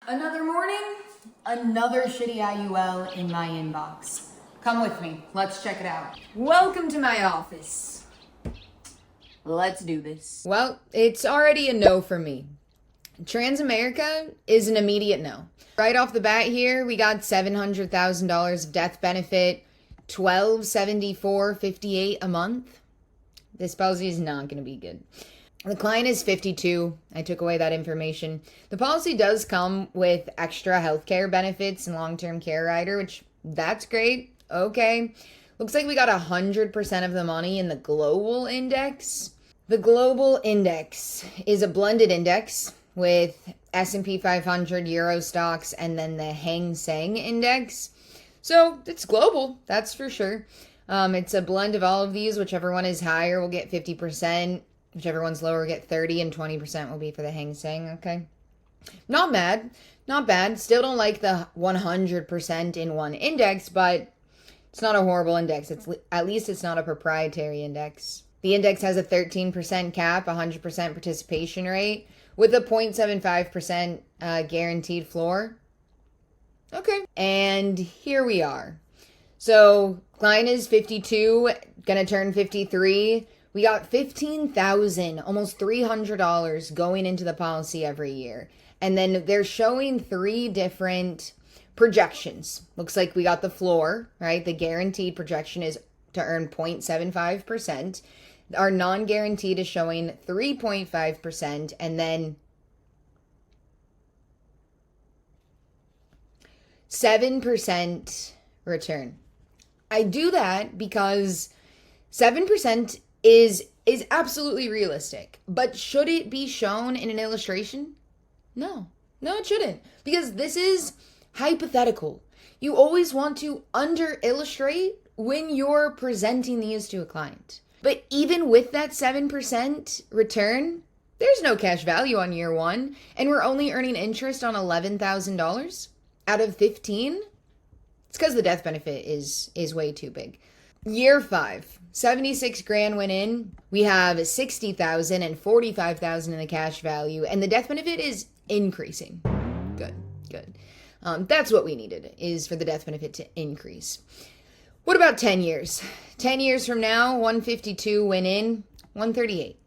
Another morning, another shitty IUL in my inbox. Come with me, let's check it out. Welcome to my office. Let's do this. Well, it's already a no for me. Transamerica is an immediate no. Right off the bat here, we got $700,000 of death benefit, $1,274.58 a month. This policy is not going to be good. The client is 52. I took away that information. The policy does come with extra healthcare benefits and long-term care rider, which that's great. Okay. Looks like we got 100% of the money in the global index. The global index is a blended index with S&P 500 Euro stocks and then the Hang Seng index. So it's global, that's for sure. It's a blend of all of these. Whichever one is higher will get 50%. Whichever one's lower will get 30, and 20% will be for the Hang Seng, okay? Not bad. Not bad. Still don't like the 100% in one index, but it's not a horrible index. At least it's not a proprietary index. The index has a 13% cap, 100% participation rate, with a 0.75% guaranteed floor. Okay. And here we are. So, client is 52, gonna turn 53. We got $15,000, almost $300 going into the policy every year. And then they're showing 3 different projections. Looks like we got the floor, right? The guaranteed projection is to earn 0.75%. Our non-guaranteed is showing 3.5%, and then 7% return. I do that because 7% is absolutely realistic. But should it be shown in an illustration? No, it shouldn't. Because this is hypothetical. You always want to under-illustrate when you're presenting these to a client. But even with that 7% return, there's no cash value on year 1, and we're only earning interest on $11,000 out of 15. It's because the death benefit is way too big. Year 5, 76 grand went in. We have 60,000 and 45,000 in the cash value, and the death benefit is increasing. Good. That's what we needed, is for the death benefit to increase. What about 10 years? 10 years from now, 152 went in, 138.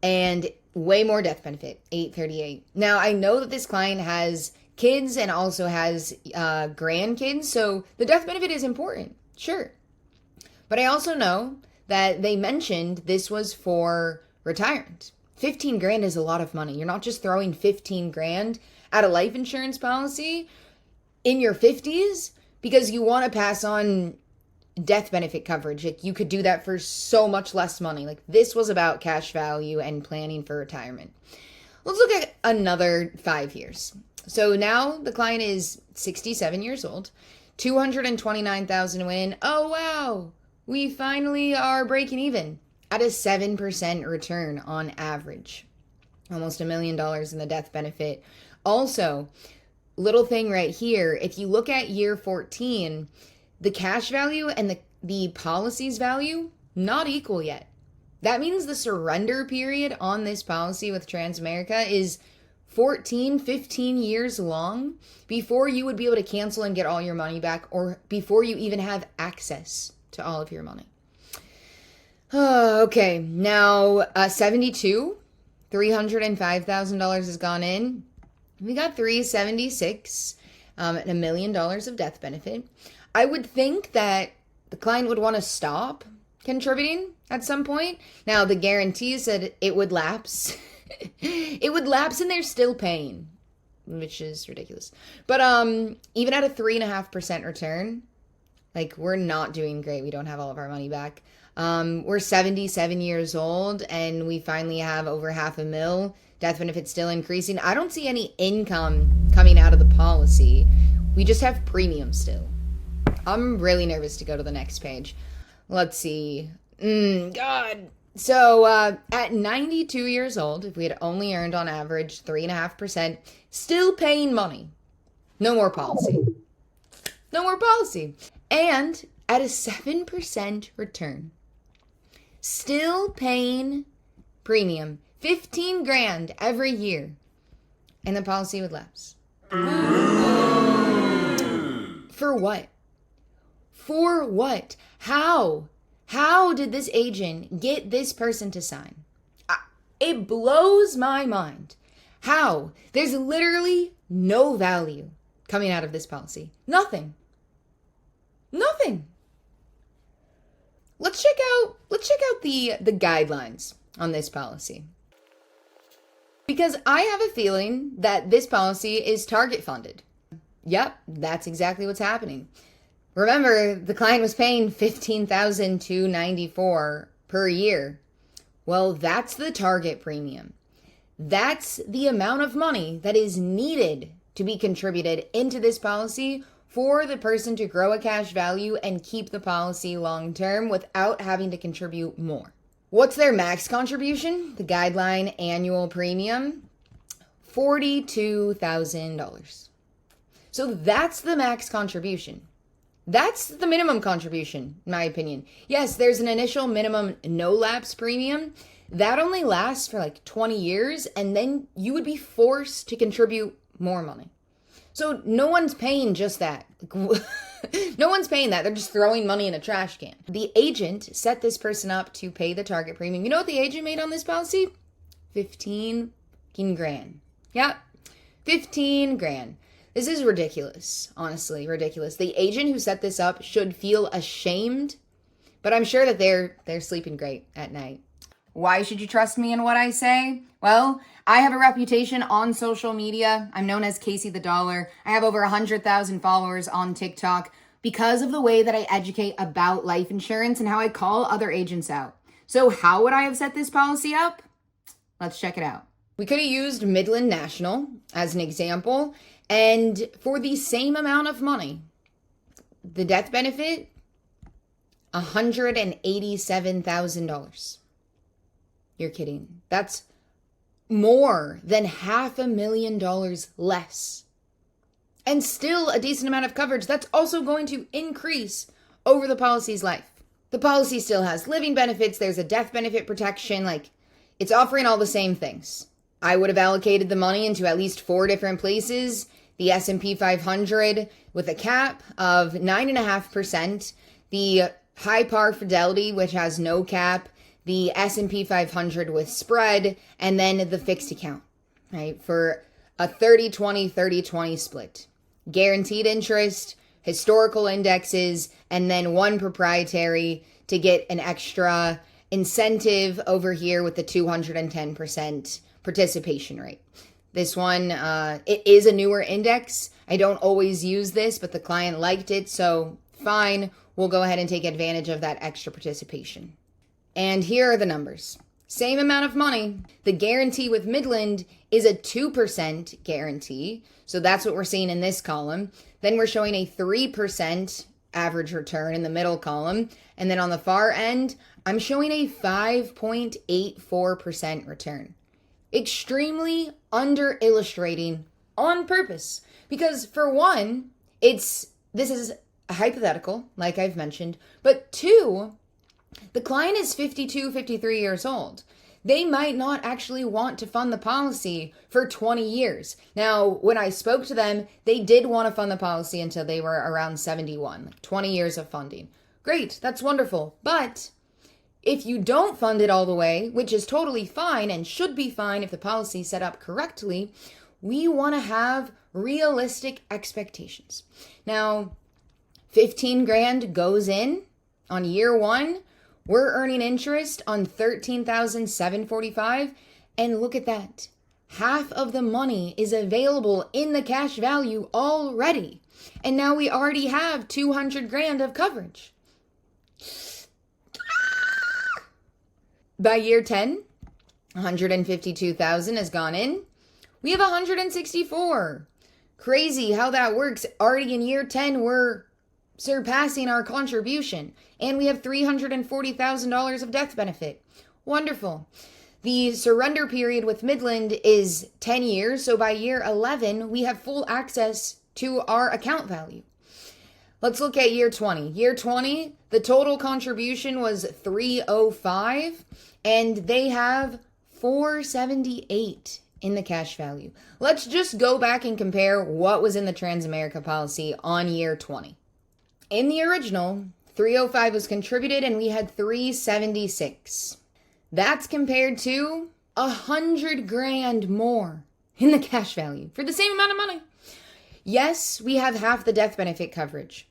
And way more death benefit, 838. Now, I know that this client has kids and also has grandkids, so the death benefit is important, sure. But I also know that they mentioned this was for retirement. 15 grand is a lot of money. You're not just throwing 15 grand at a life insurance policy in your 50s because you want to pass on death benefit coverage. Like, you could do that for so much less money. Like, this was about cash value and planning for retirement. Let's look at another 5 years. So now the client is 67 years old, 229,000 win. Oh, wow. We finally are breaking even at a 7% return on average. Almost $1 million in the death benefit. Also, little thing right here, if you look at year 14, the cash value and the policy's value, not equal yet. That means the surrender period on this policy with Transamerica is 14, 15 years long before you would be able to cancel and get all your money back, or before you even have access to all of your money. Okay, now 72, $305,000 has gone in. We got 376 and $1 million of death benefit. I would think that the client would want to stop contributing at some point. Now, the guarantee said it would lapse. It would lapse and they're still paying, which is ridiculous. But even at a 3.5% return, like, we're not doing great. We don't have all of our money back. We're 77 years old and we finally have over $500,000. Death benefit still increasing. I don't see any income coming out of the policy. We just have premium still. I'm really nervous to go to the next page. Let's see. God. So at 92 years old, if we had only earned on average 3.5%, still paying money. No more policy. No more policy. And at a 7% return, still paying premium, 15 grand every year. and the policy would lapse. For what? For what? How? How did this agent get this person to sign? It blows my mind. How? There's literally no value coming out of this policy. Nothing. Nothing. Let's check out the guidelines on this policy. Because I have a feeling that this policy is target funded. Yep, that's exactly what's happening. Remember, the client was paying $15,294 per year. Well, that's the target premium. That's the amount of money that is needed to be contributed into this policy for the person to grow a cash value and keep the policy long term without having to contribute more. What's their max contribution? The guideline annual premium, $42,000. So that's the max contribution. That's the minimum contribution, in my opinion. Yes, there's an initial minimum no lapse premium. That only lasts for like 20 years, and then you would be forced to contribute more money. So no one's paying just that. No one's paying that. They're just throwing money in a trash can. The agent set this person up to pay the target premium. You know what the agent made on this policy? 15 grand. Yeah, 15 grand. This is ridiculous, honestly, ridiculous. The agent who set this up should feel ashamed, but I'm sure that they're sleeping great at night. Why should you trust me in what I say? Well, I have a reputation on social media. I'm known as Casey the Dollar. I have over 100,000 followers on TikTok because of the way that I educate about life insurance and how I call other agents out. So how would I have set this policy up? Let's check it out. We could have used Midland National as an example. And for the same amount of money, the death benefit, $187,000. You're kidding. That's more than $500,000 less. And still a decent amount of coverage. That's also going to increase over the policy's life. The policy still has living benefits. There's a death benefit protection. Like, it's offering all the same things. I would have allocated the money into at least 4 different places. The S&P 500 with a cap of 9.5%. The high par fidelity, which has no cap. The S&P 500 with spread. And then the fixed account, right? For a 30-20, 30-20 split. Guaranteed interest, historical indexes, and then one proprietary to get an extra incentive over here with the 210% participation rate. This one, it is a newer index. I don't always use this, but the client liked it, so fine. We'll go ahead and take advantage of that extra participation. And here are the numbers. Same amount of money. The guarantee with Midland is a 2% guarantee. So that's what we're seeing in this column. Then we're showing a 3% average return in the middle column. And then on the far end, I'm showing a 5.84% return. Extremely under illustrating on purpose. Because for one, this is a hypothetical, like I've mentioned. But two, the client is 52, 53 years old. They might not actually want to fund the policy for 20 years. Now, when I spoke to them, they did want to fund the policy until they were around 71, 20 years of funding. Great, that's wonderful. But if you don't fund it all the way, which is totally fine and should be fine if the policy is set up correctly, we want to have realistic expectations. Now, 15 grand goes in on year one. We're earning interest on $13,745, and look at that. Half of the money is available in the cash value already. And now we already have 200 grand of coverage. By year 10, 152,000 has gone in. We have 164. Crazy how that works. Already in year 10, we're surpassing our contribution. And we have $340,000 of death benefit. Wonderful. The surrender period with Midland is 10 years. So by year 11, we have full access to our account value. Let's look at year 20. Year 20, the total contribution was $305, and they have $478 in the cash value. Let's just go back and compare what was in the Transamerica policy on year 20. In the original, 305 was contributed and we had 376. That's compared to $100,000 more in the cash value for the same amount of money. Yes, we have half the death benefit coverage,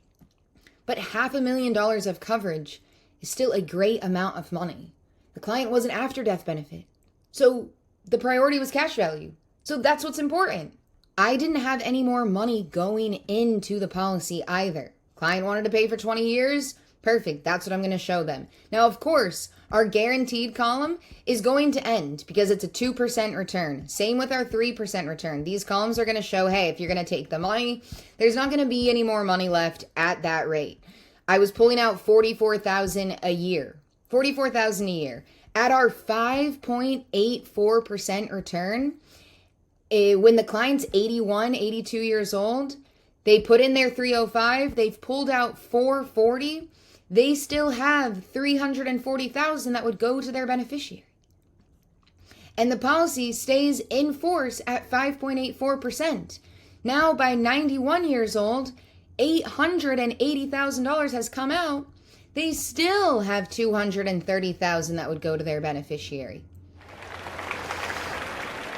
but $500,000 of coverage is still a great amount of money. The client wasn't after death benefit, so the priority was cash value. So that's what's important. I didn't have any more money going into the policy either. Client wanted to pay for 20 years. Perfect. That's what I'm going to show them. Now, of course, our guaranteed column is going to end because it's a 2% return. Same with our 3% return. These columns are going to show, hey, if you're going to take the money, there's not going to be any more money left at that rate. I was pulling out $44,000 a year. $44,000 a year. At our 5.84% return, when the client's 81, 82 years old, they put in their 305, they've pulled out 440, they still have $340,000 that would go to their beneficiary. And the policy stays in force at 5.84%. Now, by 91 years old, $880,000 has come out. They still have $230,000 that would go to their beneficiary.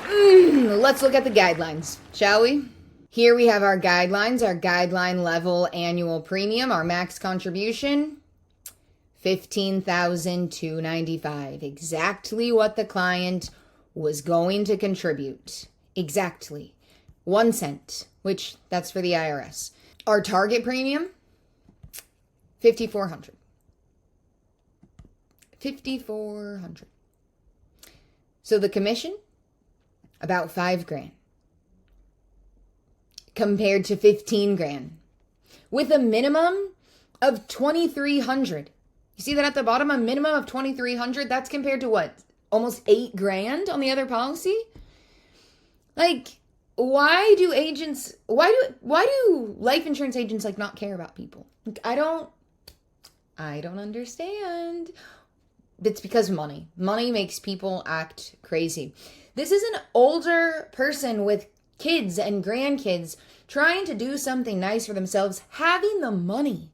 Let's look at the guidelines, shall we? Here we have our guidelines, our guideline level annual premium, our max contribution, $15,295. Exactly what the client was going to contribute. Exactly. 1 cent, which that's for the IRS. Our target premium, $5,400. $5,400. So the commission, about $5,000. Compared to $15,000. With a minimum of $2,300. You see that at the bottom, a minimum of $2,300? That's compared to what? Almost $8,000 on the other policy? Like, why do life insurance agents like not care about people? Like, I don't understand. It's because money. Money makes people act crazy. This is an older person with kids and grandkids trying to do something nice for themselves, having the money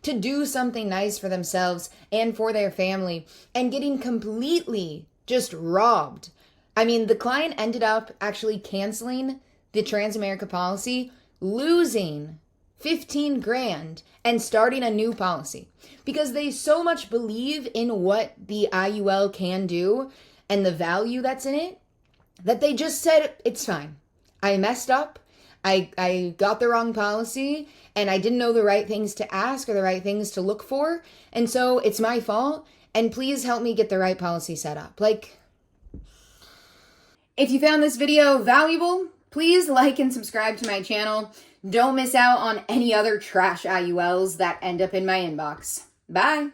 to do something nice for themselves and for their family, and getting completely just robbed. I mean, the client ended up actually canceling the Transamerica policy, losing $15,000 and starting a new policy because they so much believe in what the IUL can do and the value that's in it that they just said, it's fine. I messed up. I got the wrong policy and I didn't know the right things to ask or the right things to look for. And so it's my fault. And please help me get the right policy set up. Like, if you found this video valuable, please like and subscribe to my channel. Don't miss out on any other trash IULs that end up in my inbox. Bye.